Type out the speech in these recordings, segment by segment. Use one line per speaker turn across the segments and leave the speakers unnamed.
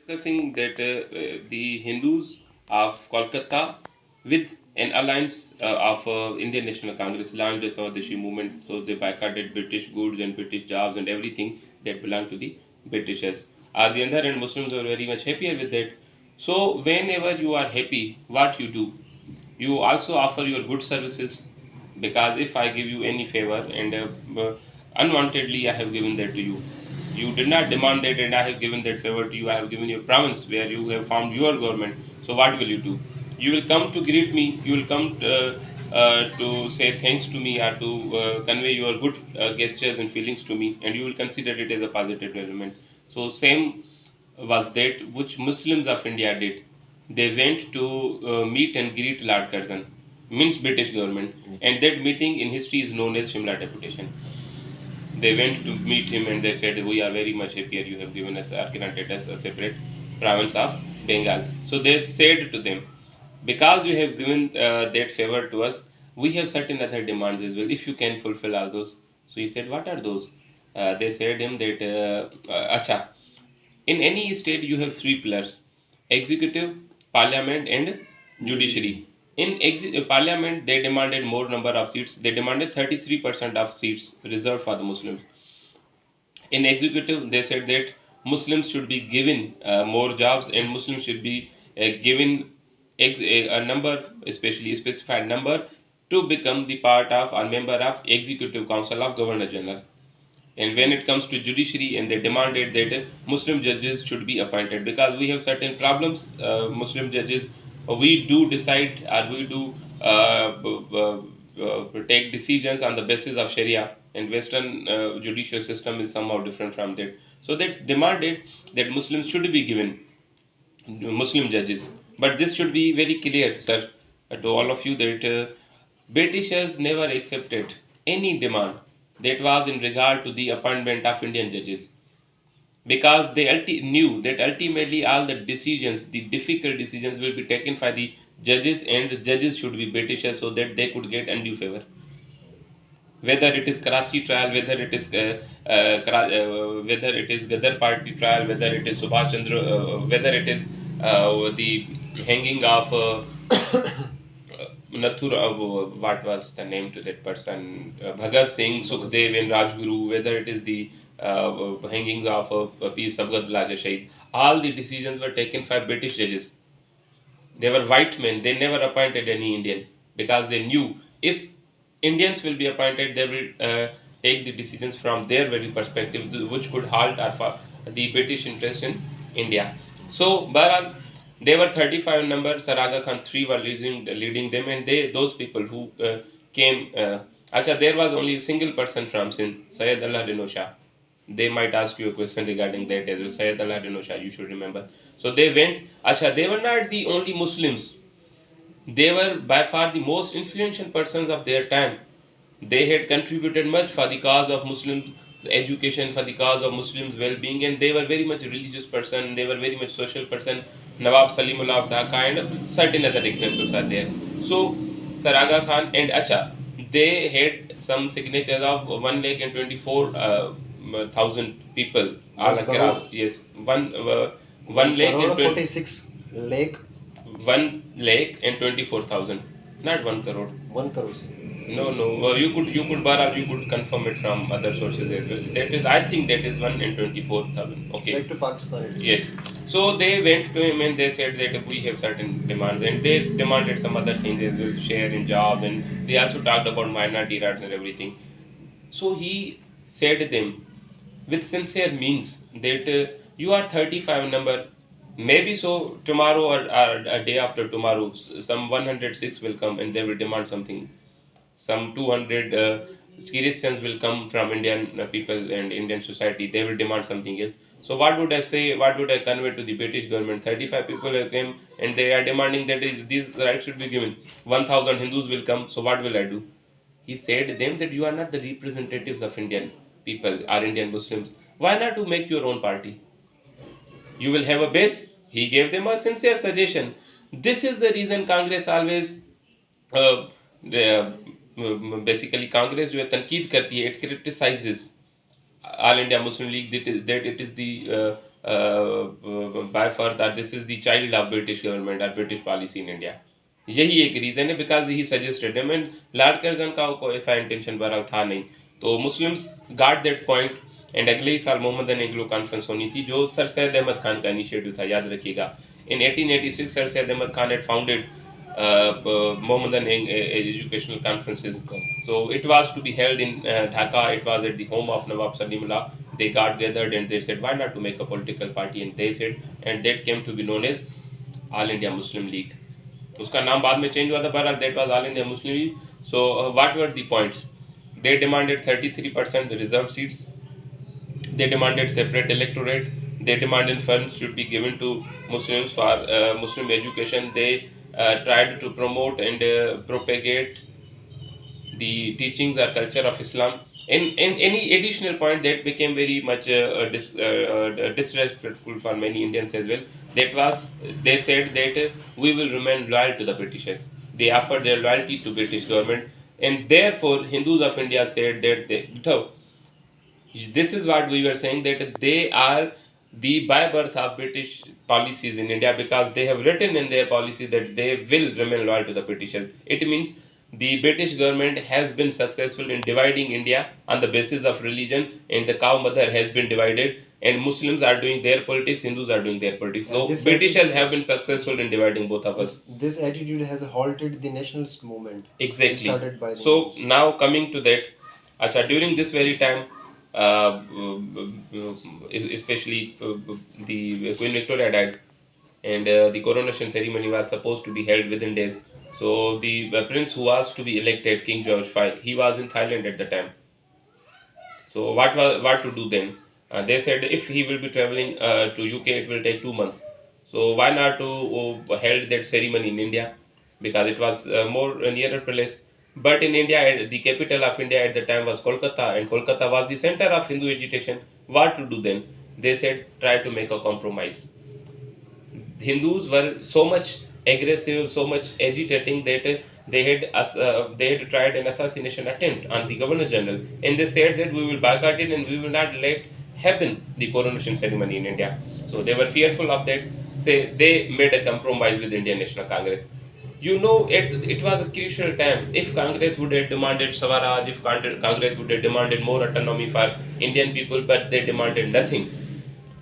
discussing that the Hindus of Kolkata with an alliance of Indian National Congress launched the Swadeshi movement. So they boycotted British goods and British jobs and everything that belonged to the Britishers. On the other hand, Muslims were very much happier with that. So whenever you are happy, what you do? You also offer your good services, because if I give you any favor and unwantedly I have given that to you, you did not demand that and I have given that favor to you, I have given you a province where you have formed your government. So what will you do? You will come to greet me, you will come to say thanks to me, or to convey your good gestures and feelings to me, and you will consider it as a positive element. So same was that which Muslims of India did. They went to meet and greet Lord Curzon, means British government, and that meeting in history is known as Shimla deputation. They went to meet him and they said, "We are very much happier you have given us or granted us a separate province of Bengal." So they said to them, "Because you have given that favor to us, we have certain other demands as well. If you can fulfill all those." So he said, "What are those?" They said him that, "Acha, in any state, you have three pillars: executive, parliament, and judiciary. In parliament, they demanded more number of seats. They demanded 33% of seats reserved for the Muslims. In executive, they said that Muslims should be given more jobs, and Muslims should be given a number, especially a specified number, to become the part of or member of Executive Council of Governor General. And when it comes to judiciary, and they demanded that Muslim judges should be appointed, because we have certain problems. Muslim judges, we do decide, or we do take decisions on the basis of Sharia, and Western judicial system is somehow different from that. So that's demanded that Muslims should be given Muslim judges. But this should be very clear, sir, to all of you, that Britishers never accepted any demand that was in regard to the appointment of Indian judges, because they knew that ultimately all the decisions, the difficult decisions, will be taken by the judges, and the judges should be Britishers so that they could get undue favor. Whether it is Karachi trial, whether it is Gadar party trial, whether it is Subhash Chandra, whether it is the hanging of Nathura, what was the name to that person? Bhagat Singh, Sukhdev, and Rajguru, whether it is the hangings of P. Sabgadullah Shahid, all the decisions were taken by British judges. They were white men, they never appointed any Indian, because they knew if Indians will be appointed, they will take the decisions from their very perspective, which could halt the British interest in India. So, Bahral, they were 35 number, Sir Aga Khan 3 were leading them, and those people who came, Acha, there was only a single person from Sindh, Syed Allah Dino Shah. They might ask you a question regarding that as well. Syed Allah Dino Shah, you should remember. So they went, Acha, they were not the only Muslims. They were by far the most influential persons of their time. They had contributed much for the cause of Muslims education, for the cause of Muslims well-being, and they were very much a religious person, they were very much social person. Nawab Salimullah of Dhaka and certain other examples are there. So Sir Aga Khan and Acha, they had some signatures of 1,24,000 people all across. Yes, 1 lakh and
46 lakh
1,24,000, not 1 crore.
1 crore.
No, no. Bharat, you could confirm it from other sources as well. That is, I think that is 1,24,000. Okay.
Back to Pakistan.
Yes. So they went to him and they said that we have certain demands, and they demanded some other things as well, share in job, and they also talked about minority rights and everything. So he said to them with sincere means that you are 35 number. Maybe so tomorrow, or a day after tomorrow, some 106 will come and they will demand something. Some 200 Christians will come from Indian people and Indian society. They will demand something else. So what would I say? What would I convey to the British government? 35 people have came and they are demanding that these rights should be given. 1,000 Hindus will come. So what will I do? He said to them that you are not the representatives of Indian people or Indian Muslims. Why not to make your own party? You will have a base. He gave them a sincere suggestion. This is the reason Congress always basically Congress जो है तनकीद करती है, it criticizes All India Muslim League that it is the by far that this is the child of British government or British policy in India. यही एक reason है because he suggested him and Lord Curzon का को ऐसा intention बहरहाल था नहीं. तो मुस्लिम्स गाट दैट पॉइंट एंड अगले ही साल मोहम्मदन एंग्लो कॉन्फ्रेंस होनी थी जो सर सैयद अहमद खान का इनिशिएटिव था, याद रखिएगा. In 1886 Sir Syed Ahmed Khan had founded Mohammedan educational conferences. So it was to be held in Dhaka. It was at the home of Nawab Salimullah. They got gathered and they said, why not to make a political party? And they said, and that came to be known as All India Muslim League. उसका नाम बाद में change हुआ था, बहरहाल that was All India Muslim League. So what were the points? They demanded 33% reserved seats. They demanded separate electorate. They demanded funds should be given to Muslims for Muslim education. They tried to promote and propagate the teachings or culture of Islam. In any additional point that became very much disrespectful for many Indians as well. That was, they said that we will remain loyal to the Britishers. They offered their loyalty to British government, and therefore Hindus of India said that this is what we were saying, that they are the by birth of British policies in India, because they have written in their policy that they will remain loyal to the Britishers. It means the British government has been successful in dividing India on the basis of religion, and the cow mother has been divided, and Muslims are doing their politics, Hindus are doing their politics. So Britishers have been successful in dividing both of us.
This attitude has halted the nationalist movement.
Exactly.
Started by the
so
Hindus.
now coming to that, during this very time, especially the Queen Victoria died, and the coronation ceremony was supposed to be held within days. So the prince who was to be elected, King George V, he was in Thailand at the time. So what to do then? They said if he will be traveling to UK, it will take 2 months. So why not to held that ceremony in India, because it was more nearer place. But in India, the capital of India at the time was Kolkata, and Kolkata was the center of Hindu agitation. What to do then? They said try to make a compromise. Hindus were so much aggressive, so much agitating that they had tried an assassination attempt on the Governor General, and they said that we will boycott it and we will not let happen the coronation ceremony in India. So they were fearful of that. Say they made a compromise with Indian National Congress. You know, it was a crucial time. If Congress would have demanded Swaraj, if Congress would have demanded more autonomy for Indian people, but they demanded nothing.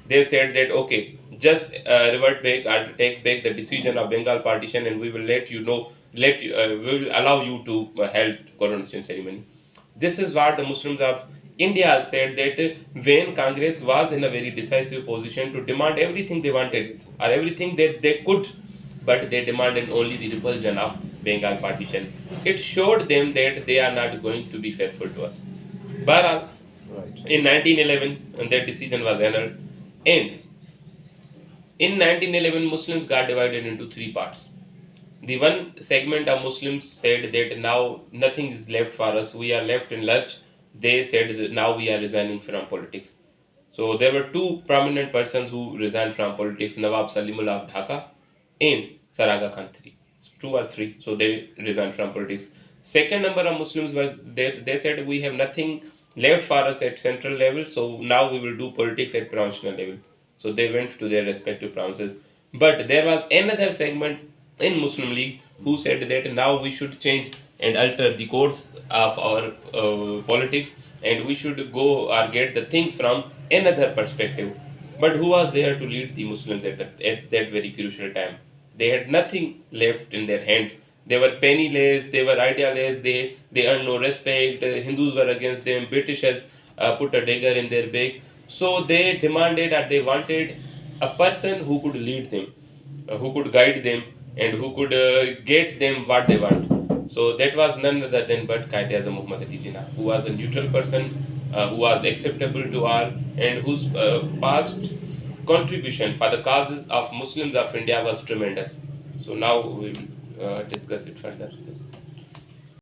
They said that okay, just revert back or take back the decision of Bengal partition, and we will we will allow you to hold coronation ceremony. This is what the Muslims of India said, that when Congress was in a very decisive position to demand everything they wanted or everything that they could, but they demanded only the repulsion of Bengal partition. It showed them that they are not going to be faithful to us. But in 1911, that decision was annulled, and in 1911, Muslims got divided into 3 parts. The one segment of Muslims said that now nothing is left for us, we are left in lurch. They said that now we are resigning from politics. So there were 2 prominent persons who resigned from politics, Nawab Salimullah of Dhaka and Sir Aga Khan 2 or 3. So they resigned from politics. Second number of Muslims were they said we have nothing left for us at central level, so now we will do politics at provincial level. So they went to their respective provinces. But there was another segment in Muslim League who said that now we should change and alter the course of our politics, and we should go or get the things from another perspective. But who was there to lead the Muslims at that very crucial time? They had nothing left in their hands. They were penniless, they were idealess, they earned no respect, Hindus were against them, Britishers put a dagger in their back. So they demanded or they wanted a person who could lead them, who could guide them, and who could get them what they want. So that was none other than but Quaid-e-Azam Muhammad Ali Jinnah, who was a neutral person, who was acceptable to all, and whose past contribution for the causes of Muslims of India was tremendous. So now we will discuss it further.